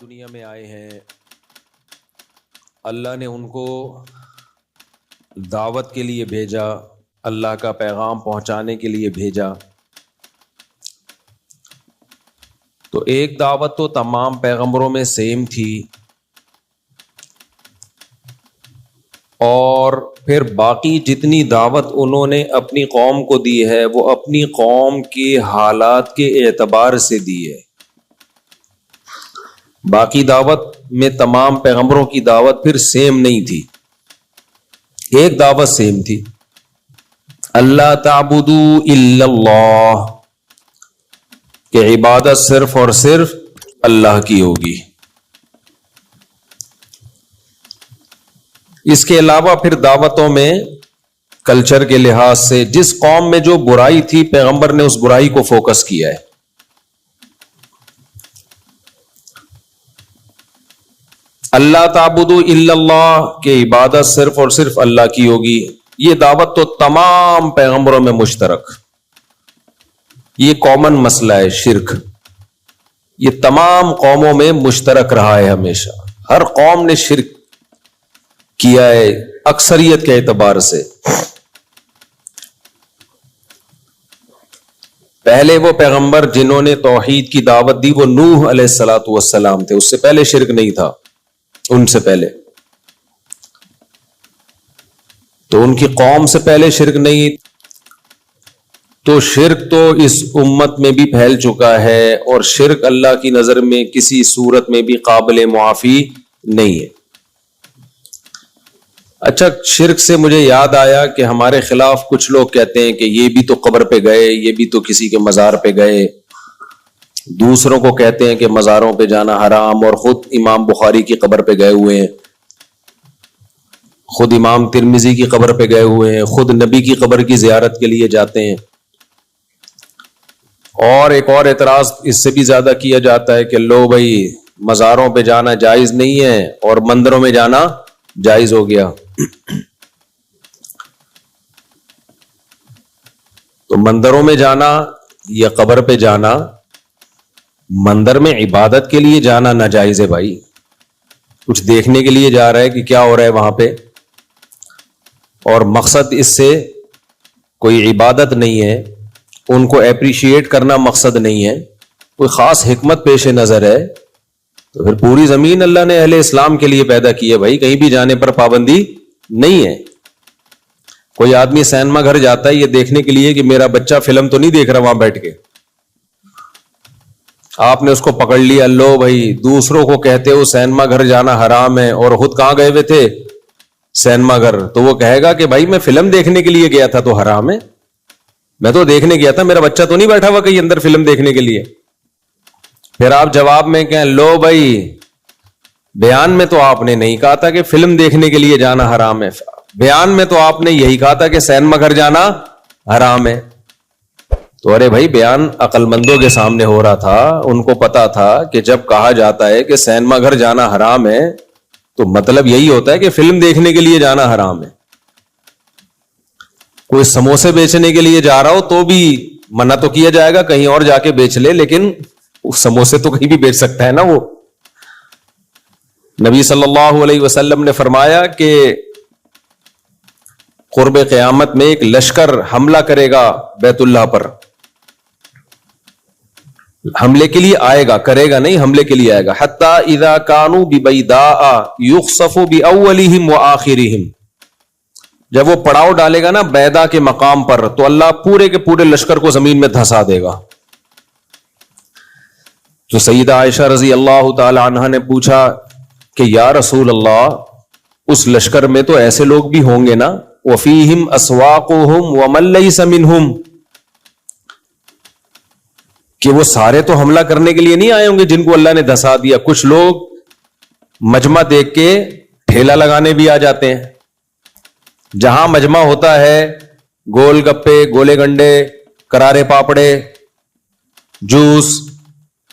دنیا میں آئے ہیں اللہ نے ان کو دعوت کے لیے بھیجا، اللہ کا پیغام پہنچانے کے لیے بھیجا. تو ایک دعوت تو تمام پیغمبروں میں سیم تھی، اور پھر باقی جتنی دعوت انہوں نے اپنی قوم کو دی ہے وہ اپنی قوم کے حالات کے اعتبار سے دی ہے. باقی دعوت میں تمام پیغمبروں کی دعوت پھر سیم نہیں تھی، ایک دعوت سیم تھی، اللہ تعبدوا الا اللہ، کہ عبادت صرف اور صرف اللہ کی ہوگی. اس کے علاوہ پھر دعوتوں میں کلچر کے لحاظ سے جس قوم میں جو برائی تھی پیغمبر نے اس برائی کو فوکس کیا ہے. اللہ تعبدوا الا اللہ، کہ عبادت صرف اور صرف اللہ کی ہوگی. یہ دعوت تو تمام پیغمبروں میں مشترک، یہ کامن مسئلہ ہے. شرک یہ تمام قوموں میں مشترک رہا ہے، ہمیشہ ہر قوم نے شرک کیا ہے اکثریت کے اعتبار سے. پہلے وہ پیغمبر جنہوں نے توحید کی دعوت دی وہ نوح علیہ الصلوۃ والسلام تھے، اس سے پہلے شرک نہیں تھا ان سے پہلے. تو ان کی قوم سے پہلے شرک نہیں، تو شرک تو اس امت میں بھی پھیل چکا ہے، اور شرک اللہ کی نظر میں کسی صورت میں بھی قابل معافی نہیں ہے. اچھا، شرک سے مجھے یاد آیا کہ ہمارے خلاف کچھ لوگ کہتے ہیں کہ یہ بھی تو قبر پہ گئے، یہ بھی تو کسی کے مزار پہ گئے، دوسروں کو کہتے ہیں کہ مزاروں پہ جانا حرام، اور خود امام بخاری کی قبر پہ گئے ہوئے ہیں، خود امام ترمذی کی قبر پہ گئے ہوئے ہیں، خود نبی کی قبر کی زیارت کے لیے جاتے ہیں. اور ایک اور اعتراض اس سے بھی زیادہ کیا جاتا ہے کہ لو بھائی مزاروں پہ جانا جائز نہیں ہے اور مندروں میں جانا جائز ہو گیا. تو مندروں میں جانا یا قبر پہ جانا، مندر میں عبادت کے لیے جانا ناجائز ہے بھائی، کچھ دیکھنے کے لیے جا رہا ہے کہ کیا ہو رہا ہے وہاں پہ، اور مقصد اس سے کوئی عبادت نہیں ہے، ان کو اپریشیٹ کرنا مقصد نہیں ہے، کوئی خاص حکمت پیش نظر ہے، تو پھر پوری زمین اللہ نے اہل اسلام کے لیے پیدا کی ہے بھائی، کہیں بھی جانے پر پابندی نہیں ہے. کوئی آدمی سینما گھر جاتا ہے یہ دیکھنے کے لیے کہ میرا بچہ فلم تو نہیں دیکھ رہا وہاں بیٹھ کے، آپ نے اس کو پکڑ لیا، لو بھائی دوسروں کو کہتے ہو سینما گھر جانا حرام ہے اور خود کہاں گئے ہوئے تھے سینما گھر، تو وہ کہے گا کہ بھائی میں فلم دیکھنے کے لیے گیا تھا تو حرام ہے، میں تو دیکھنے گیا تھا، میرا بچہ تو نہیں بیٹھا ہوا کہیں اندر فلم دیکھنے کے لیے. پھر آپ جواب میں کہیں لو بھائی بیان میں تو آپ نے نہیں کہا تھا کہ فلم دیکھنے کے لیے جانا حرام ہے، بیان میں تو آپ نے یہی کہا تھا کہ سینما گھر جانا حرام ہے. تو ارے بھائی بیان عقل مندوں کے سامنے ہو رہا تھا، ان کو پتا تھا کہ جب کہا جاتا ہے کہ سینما گھر جانا حرام ہے تو مطلب یہی ہوتا ہے کہ فلم دیکھنے کے لیے جانا حرام ہے. کوئی سموسے بیچنے کے لیے جا رہا ہو تو بھی منع تو کیا جائے گا کہیں اور جا کے بیچ لے، لیکن سموسے تو کہیں بھی بیچ سکتا ہے نا وہ. نبی صلی اللہ علیہ وسلم نے فرمایا کہ قرب قیامت میں ایک لشکر حملہ کرے گا بیت اللہ پر، حملے کے لیے آئے گا، کرے گا نہیں، حملے کے لیے آئے گا. حتی اذا کانوا ببیداء یخسف باولہم وآخرہم، جب وہ پڑاؤ ڈالے گا نا بیدا کے مقام پر تو اللہ پورے کے پورے لشکر کو زمین میں دھسا دے گا. تو سیدہ عائشہ رضی اللہ تعالی عنہا نے پوچھا کہ یا رسول اللہ اس لشکر میں تو ایسے لوگ بھی ہوں گے نا، وفیہم اسواقہم ومن لیس منہم، کہ وہ سارے تو حملہ کرنے کے لیے نہیں آئے ہوں گے جن کو اللہ نے دھسا دیا، کچھ لوگ مجمع دیکھ کے ٹھیلا لگانے بھی آ جاتے ہیں. جہاں مجمع ہوتا ہے گول گپے، گولے گنڈے، کرارے پاپڑے، جوس،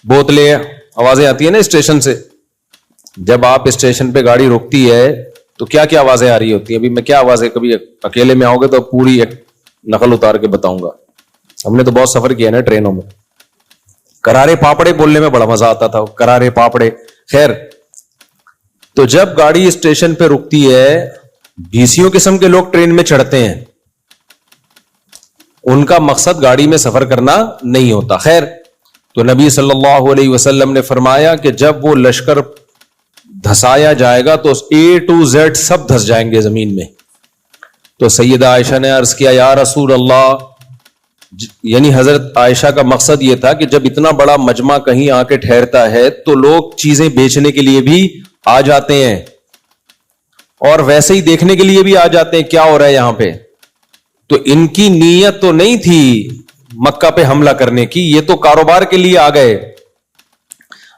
بوتلیں، آوازیں آتی ہیں نا اسٹیشن سے. جب آپ اسٹیشن پہ گاڑی روکتی ہے تو کیا کیا آوازیں آ رہی ہوتی ہیں؟ ابھی میں کیا آوازیں، کبھی اکیلے میں آؤ گے تو پوری ایک نقل اتار کے بتاؤں گا، ہم نے تو بہت سفر کیا نا ٹرینوں میں. کرارے پاپڑے بولنے میں بڑا مزہ آتا تھا، کرارے پاپڑے. خیر، تو جب گاڑی اسٹیشن پہ رکتی ہے، بھیسیوں قسم کے لوگ ٹرین میں چڑھتے ہیں، ان کا مقصد گاڑی میں سفر کرنا نہیں ہوتا. خیر، تو نبی صلی اللہ علیہ وسلم نے فرمایا کہ جب وہ لشکر دھسایا جائے گا تو A to Z سب دھس جائیں گے زمین میں. تو سیدہ عائشہ نے عرض کیا یا رسول اللہ، یعنی حضرت عائشہ کا مقصد یہ تھا کہ جب اتنا بڑا مجمع کہیں آ کے ٹھہرتا ہے تو لوگ چیزیں بیچنے کے لیے بھی آ جاتے ہیں اور ویسے ہی دیکھنے کے لیے بھی آ جاتے ہیں کیا ہو رہا ہے یہاں پہ. تو ان کی نیت تو نہیں تھی مکہ پہ حملہ کرنے کی، یہ تو کاروبار کے لیے آ گئے.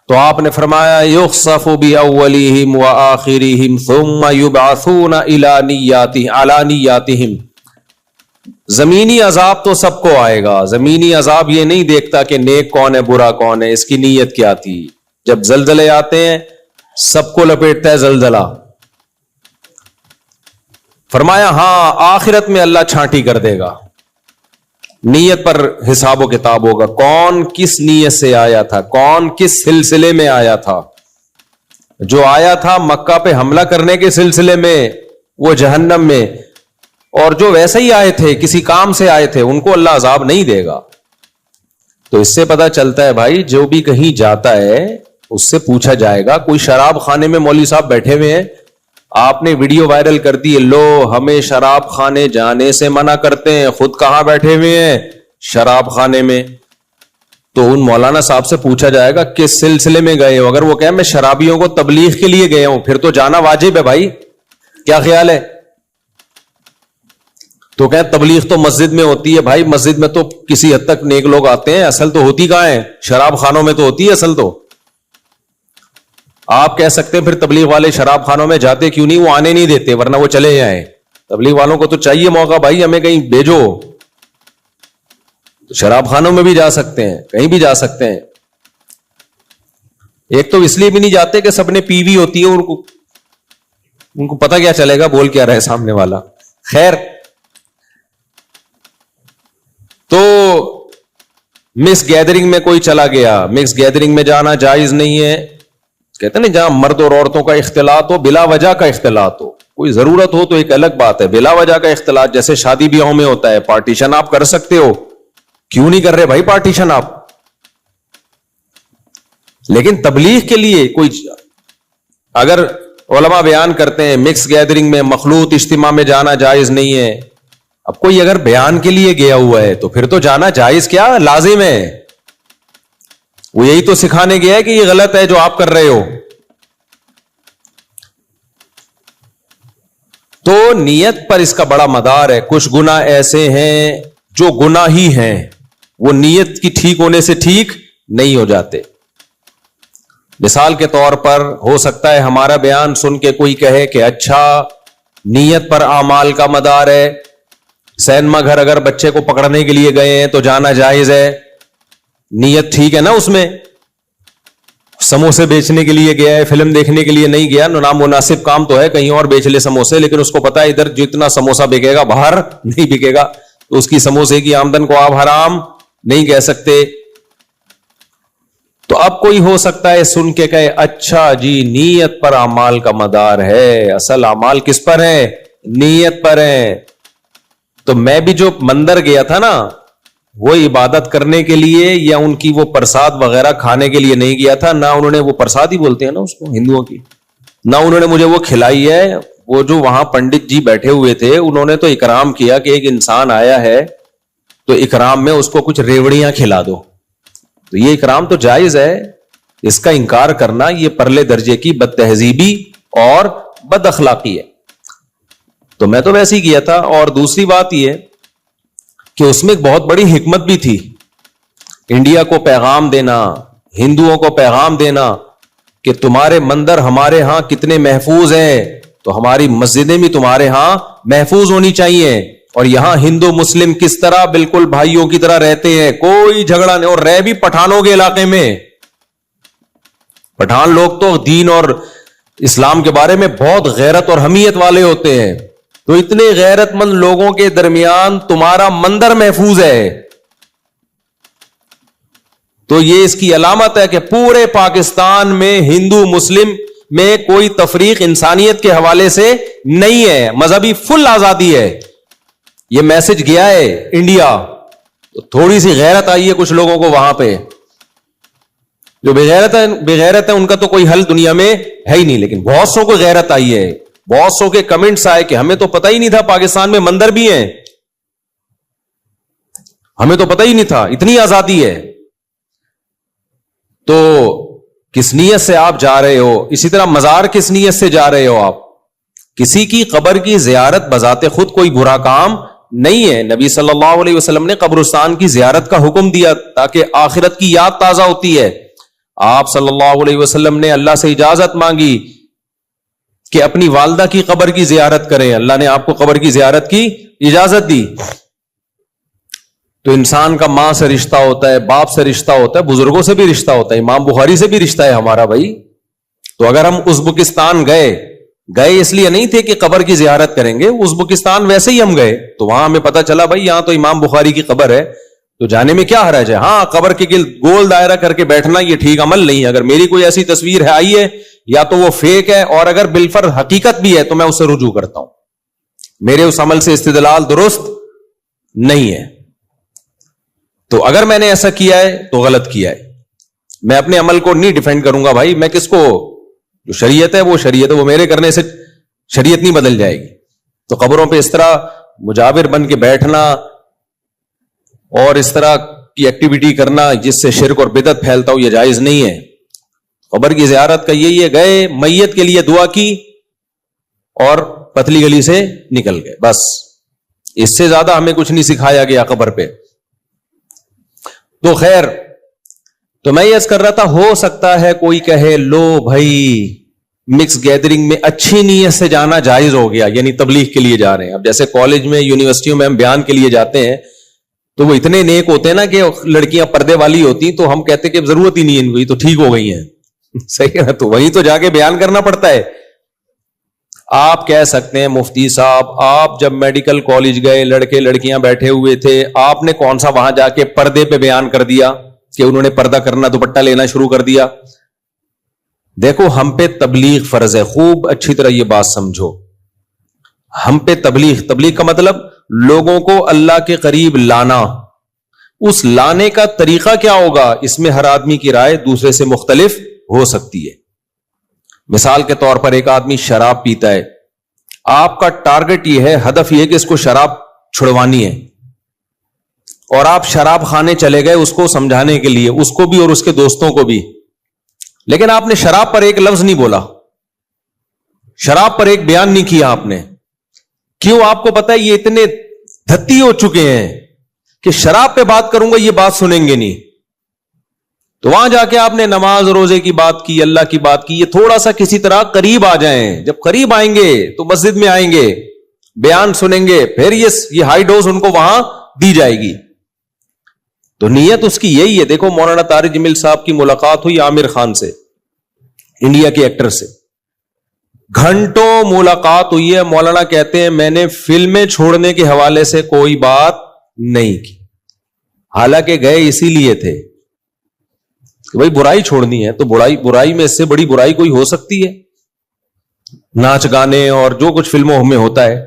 تو آپ نے فرمایا یخسف باولہم وآخرہم ثم یبعثون علی نیاتہم. زمینی عذاب تو سب کو آئے گا، زمینی عذاب یہ نہیں دیکھتا کہ نیک کون ہے برا کون ہے، اس کی نیت کیا تھی. جب زلزلے آتے ہیں سب کو لپیٹتا ہے زلزلہ. فرمایا ہاں آخرت میں اللہ چھانٹی کر دے گا، نیت پر حساب و کتاب ہوگا، کون کس نیت سے آیا تھا، کون کس سلسلے میں آیا تھا. جو آیا تھا مکہ پہ حملہ کرنے کے سلسلے میں وہ جہنم میں، اور جو ویسے ہی آئے تھے کسی کام سے آئے تھے ان کو اللہ عذاب نہیں دے گا. تو اس سے پتہ چلتا ہے بھائی جو بھی کہیں جاتا ہے اس سے پوچھا جائے گا. کوئی شراب خانے میں مولوی صاحب بیٹھے ہوئے ہیں، آپ نے ویڈیو وائرل کر دی، لو ہمیں شراب خانے جانے سے منع کرتے ہیں، خود کہاں بیٹھے ہوئے ہیں شراب خانے میں. تو ان مولانا صاحب سے پوچھا جائے گا کس سلسلے میں گئے ہو. اگر وہ کہیں میں شرابیوں کو تبلیغ کے لیے گیا ہوں، پھر تو جانا واجب ہے بھائی. کیا خیال ہے؟ تو کہیں تبلیغ تو مسجد میں ہوتی ہے. بھائی مسجد میں تو کسی حد تک نیک لوگ آتے ہیں، اصل تو ہوتی کہاں ہے؟ شراب خانوں میں تو ہوتی ہے اصل. تو آپ کہہ سکتے ہیں پھر تبلیغ والے شراب خانوں میں جاتے کیوں نہیں؟ وہ آنے نہیں دیتے ورنہ وہ چلے جائیں. تبلیغ والوں کو تو چاہیے موقع، بھائی ہمیں کہیں بھیجو. تو شراب خانوں میں بھی جا سکتے ہیں، کہیں بھی جا سکتے ہیں. ایک تو اس لیے بھی نہیں جاتے کہ سب نے پی وی ہوتی ہے، ان کو پتہ کیا چلے گا بول کیا رہے سامنے والا. خیر، تو مکس گیدرنگ میں کوئی چلا گیا، مکس گیدرنگ میں جانا جائز نہیں ہے. کہتے ہیں نا جہاں مرد اور عورتوں کا اختلاط ہو، بلا وجہ کا اختلاط ہو، کوئی ضرورت ہو تو ایک الگ بات ہے. بلا وجہ کا اختلاط جیسے شادی بیاہوں میں ہوتا ہے، پارٹیشن آپ کر سکتے ہو، کیوں نہیں کر رہے بھائی پارٹیشن آپ؟ لیکن تبلیغ کے لیے کوئی، اگر علماء بیان کرتے ہیں مکس گیدرنگ میں مخلوط اجتماع میں جانا جائز نہیں ہے، اب کوئی اگر بیان کے لیے گیا ہوا ہے تو پھر تو جانا جائز کیا لازم ہے. وہ یہی تو سکھانے گیا ہے کہ یہ غلط ہے جو آپ کر رہے ہو. تو نیت پر اس کا بڑا مدار ہے. کچھ گناہ ایسے ہیں جو گناہ ہی ہیں، وہ نیت کی ٹھیک ہونے سے ٹھیک نہیں ہو جاتے. مثال کے طور پر ہو سکتا ہے ہمارا بیان سن کے کوئی کہے کہ اچھا نیت پر اعمال کا مدار ہے، سینما گھر اگر بچے کو پکڑنے کے لیے گئے ہیں تو جانا جائز ہے، نیت ٹھیک ہے نا اس میں. سموسے بیچنے کے لیے گیا ہے، فلم دیکھنے کے لیے نہیں گیا، نامناسب کام تو ہے، کہیں اور بیچ لے سموسے، لیکن اس کو پتا ہے ادھر جتنا سموسہ بکے گا باہر نہیں بکے گا، تو اس کی سموسے کی آمدن کو آپ حرام نہیں کہہ سکتے. تو اب کوئی ہو سکتا ہے سن کے کہے اچھا جی نیت پر اعمال کا مدار ہے، اصل اعمال کس پر ہے؟ نیت پر ہے. تو میں بھی جو مندر گیا تھا نا، وہ عبادت کرنے کے لیے یا ان کی وہ پرساد وغیرہ کھانے کے لیے نہیں گیا تھا. نہ انہوں نے وہ پرساد ہی بولتے ہیں نا اس کو ہندوؤں کی، نہ انہوں نے مجھے وہ کھلائی ہے. وہ جو وہاں پنڈت جی بیٹھے ہوئے تھے انہوں نے تو اکرام کیا کہ ایک انسان آیا ہے تو اکرام میں اس کو کچھ ریوڑیاں کھلا دو. تو یہ اکرام تو جائز ہے، اس کا انکار کرنا یہ پرلے درجے کی بد تہذیبی اور بد اخلاقی ہے. تو میں تو ویسے ہی کیا تھا. اور دوسری بات یہ کہ اس میں ایک بہت بڑی حکمت بھی تھی، انڈیا کو پیغام دینا، ہندوؤں کو پیغام دینا کہ تمہارے مندر ہمارے ہاں کتنے محفوظ ہیں، تو ہماری مسجدیں بھی تمہارے ہاں محفوظ ہونی چاہیے. اور یہاں ہندو مسلم کس طرح بالکل بھائیوں کی طرح رہتے ہیں، کوئی جھگڑا نہیں. اور رہ بھی پٹھانوں کے علاقے میں، پٹھان لوگ تو دین اور اسلام کے بارے میں بہت غیرت اور حمیت والے ہوتے ہیں. تو اتنے غیرت مند لوگوں کے درمیان تمہارا مندر محفوظ ہے. تو یہ اس کی علامت ہے کہ پورے پاکستان میں ہندو مسلم میں کوئی تفریق انسانیت کے حوالے سے نہیں ہے, مذہبی فل آزادی ہے. یہ میسج گیا ہے انڈیا, تو تھوڑی سی غیرت آئی ہے کچھ لوگوں کو وہاں پہ. جو بغیرت ہے ان کا تو کوئی حل دنیا میں ہے ہی نہیں, لیکن بہت سو کو غیرت آئی ہے. بہت سو کے کمنٹس آئے کہ ہمیں تو پتہ ہی نہیں تھا پاکستان میں مندر بھی ہیں, ہمیں تو پتہ ہی نہیں تھا, اتنی آزادی ہے. تو کس نیت سے آپ جا رہے ہو؟ اسی طرح مزار کس نیت سے جا رہے ہو آپ؟ کسی کی قبر کی زیارت بذات خود کوئی برا کام نہیں ہے. نبی صلی اللہ علیہ وسلم نے قبرستان کی زیارت کا حکم دیا تاکہ آخرت کی یاد تازہ ہوتی ہے. آپ صلی اللہ علیہ وسلم نے اللہ سے اجازت مانگی کہ اپنی والدہ کی قبر کی زیارت کریں, اللہ نے آپ کو قبر کی زیارت کی اجازت دی. تو انسان کا ماں سے رشتہ ہوتا ہے, باپ سے رشتہ ہوتا ہے, بزرگوں سے بھی رشتہ ہوتا ہے, امام بخاری سے بھی رشتہ ہے ہمارا بھائی. تو اگر ہم ازبکستان گئے اس لیے نہیں تھے کہ قبر کی زیارت کریں گے, ازبکستان ویسے ہی ہم گئے تو وہاں ہمیں پتا چلا بھائی یہاں تو امام بخاری کی قبر ہے, تو جانے میں کیا حرج ہے. ہاں, قبر کے گرد گول دائرہ کر کے بیٹھنا یہ ٹھیک عمل نہیں ہے. اگر میری کوئی ایسی تصویر ہے آئی ہے یا تو وہ فیک ہے, اور اگر بالفرض حقیقت بھی ہے تو میں اسے رجوع کرتا ہوں. میرے اس عمل سے استدلال درست نہیں ہے. تو اگر میں نے ایسا کیا ہے تو غلط کیا ہے. میں اپنے عمل کو نہیں ڈیفینڈ کروں گا بھائی, میں کس کو, جو شریعت ہے وہ شریعت ہے, وہ میرے کرنے سے شریعت نہیں بدل جائے گی. تو قبروں پہ اس طرح مجاور بن کے بیٹھنا اور اس طرح کی ایکٹیویٹی کرنا جس سے شرک اور بدعت پھیلتا ہو, یہ جائز نہیں ہے. قبر کی زیارت کا یہی ہے, گئے میت کے لیے دعا کی اور پتلی گلی سے نکل گئے, بس. اس سے زیادہ ہمیں کچھ نہیں سکھایا گیا قبر پہ. تو خیر, تو میں یہ عرض کر رہا تھا, ہو سکتا ہے کوئی کہے لو بھائی مکس گیدرنگ میں اچھی نیت سے جانا جائز ہو گیا, یعنی تبلیغ کے لیے جا رہے ہیں. اب جیسے کالج میں یونیورسٹیوں میں ہم بیان کے لیے جاتے ہیں تو وہ اتنے نیک ہوتے ہیں نا کہ لڑکیاں پردے والی ہوتی, تو ہم کہتے کہ ضرورت ہی نہیں ہے ان کو, تو ٹھیک ہو گئی ہیں. صحیح ہے نا, تو وہیں تو جا کے بیان کرنا پڑتا ہے. آپ کہہ سکتے ہیں مفتی صاحب آپ جب میڈیکل کالج گئے لڑکے لڑکیاں بیٹھے ہوئے تھے, آپ نے کون سا وہاں جا کے پردے پہ بیان کر دیا کہ انہوں نے پردہ کرنا, دوپٹہ لینا شروع کر دیا. دیکھو ہم پہ تبلیغ فرض ہے, خوب اچھی طرح یہ بات سمجھو. ہم پہ تبلیغ کا مطلب لوگوں کو اللہ کے قریب لانا. اس لانے کا طریقہ کیا ہوگا, اس میں ہر آدمی کی رائے دوسرے سے مختلف ہو سکتی ہے. مثال کے طور پر ایک آدمی شراب پیتا ہے, آپ کا ٹارگٹ یہ ہے, ہدف یہ ہے کہ اس کو شراب چھڑوانی ہے, اور آپ شراب خانے چلے گئے اس کو سمجھانے کے لیے, اس کو بھی اور اس کے دوستوں کو بھی, لیکن آپ نے شراب پر ایک لفظ نہیں بولا, شراب پر ایک بیان نہیں کیا آپ نے. کیوں؟ آپ کو پتا ہے یہ اتنے دھتی ہو چکے ہیں کہ شراب پہ بات کروں گا یہ بات سنیں گے نہیں. تو وہاں جا کے آپ نے نماز روزے کی بات کی, اللہ کی بات کی, یہ تھوڑا سا کسی طرح قریب آ جائیں. جب قریب آئیں گے تو مسجد میں آئیں گے, بیان سنیں گے, پھر یہ ہائی ڈوز ان کو وہاں دی جائے گی. تو نیت اس کی یہی ہے. دیکھو مولانا طارق جمیل صاحب کی ملاقات ہوئی عامر خان سے, انڈیا کے ایکٹر سے, گھنٹوں ملاقات ہوئی ہے. مولانا کہتے ہیں میں نے فلمیں چھوڑنے کے حوالے سے کوئی بات نہیں کی, حالانکہ گئے اسی لیے تھے کہ بھائی برائی چھوڑنی ہے. تو برائی میں اس سے بڑی برائی کوئی ہو سکتی ہے؟ ناچ گانے اور جو کچھ فلموں میں ہوتا ہے.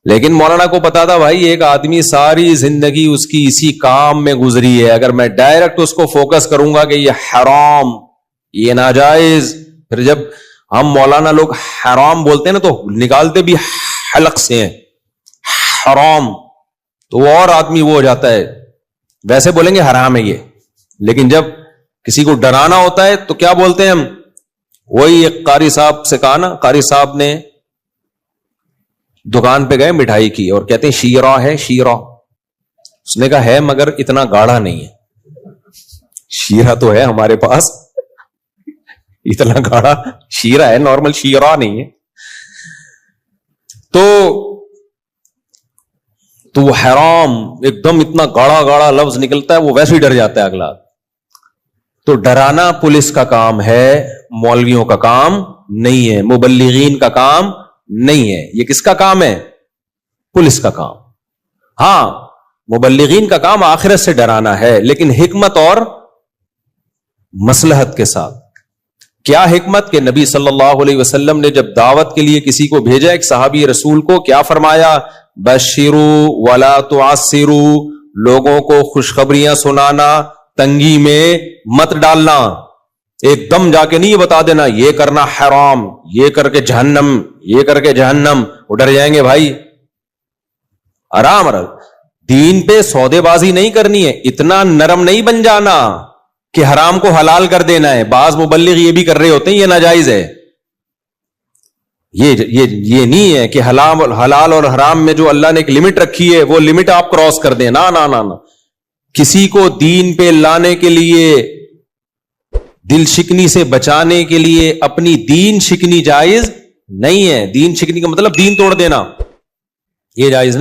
لیکن مولانا کو پتا تھا بھائی ایک آدمی ساری زندگی اس کی اسی کام میں گزری ہے, اگر میں ڈائریکٹ اس کو فوکس کروں گا کہ یہ حرام یہ ناجائز, پھر جب ہم مولانا لوگ حرام بولتے ہیں نا تو نکالتے بھی حلق سے ہیں حرام, تو وہ اور آدمی وہ ہو جاتا ہے. ویسے بولیں گے حرام ہے یہ, لیکن جب کسی کو ڈرانا ہوتا ہے تو کیا بولتے ہیں ہم؟ وہی ایک قاری صاحب سے کہا نا, قاری صاحب نے دکان پہ گئے مٹھائی کی اور کہتے ہیں شیرہ ہے شیرہ. اس نے کہا ہے مگر اتنا گاڑھا نہیں ہے. شیرہ تو ہے ہمارے پاس, اتنا گاڑھا شیرہ ہے, نارمل شیرہ نہیں ہے. تو وہ حرام ایک دم اتنا گاڑھا گاڑھا لفظ نکلتا ہے, وہ ویسے ہی ڈر جاتا ہے اگلا. تو ڈرانا پولیس کا کام ہے, مولویوں کا کام نہیں ہے, مبلغین کا کام نہیں ہے. یہ کس کا کام ہے؟ پولیس کا کام. ہاں مبلغین کا کام آخرت سے ڈرانا ہے, لیکن حکمت اور مصلحت کے ساتھ. کیا حکمت کہ نبی صلی اللہ علیہ وسلم نے جب دعوت کے لیے کسی کو بھیجا ایک صحابی رسول کو, کیا فرمایا؟ بشروا ولا تعسروا, لوگوں کو خوشخبریاں سنانا, تنگی میں مت ڈالنا. ایک دم جا کے نہیں یہ بتا دینا یہ کرنا حرام, یہ کر کے جہنم, یہ کر کے جہنم, وہ ڈر جائیں گے بھائی. آرام آرام, دین پہ سودے بازی نہیں کرنی ہے, اتنا نرم نہیں بن جانا کہ حرام کو حلال کر دینا ہے. بعض مبلغ یہ بھی کر رہے ہوتے ہیں, یہ ناجائز ہے. یہ نہیں ہے کہ حلال اور حرام میں جو اللہ نے ایک لمٹ رکھی ہے وہ لمٹ آپ کراس کر دیں. نا نا نا نا, کسی کو دین پہ لانے کے لیے, دل شکنی سے بچانے کے لیے اپنی دین شکنی جائز نہیں ہے. دین شکنی کا مطلب دین توڑ دینا, یہ جائز نہیں.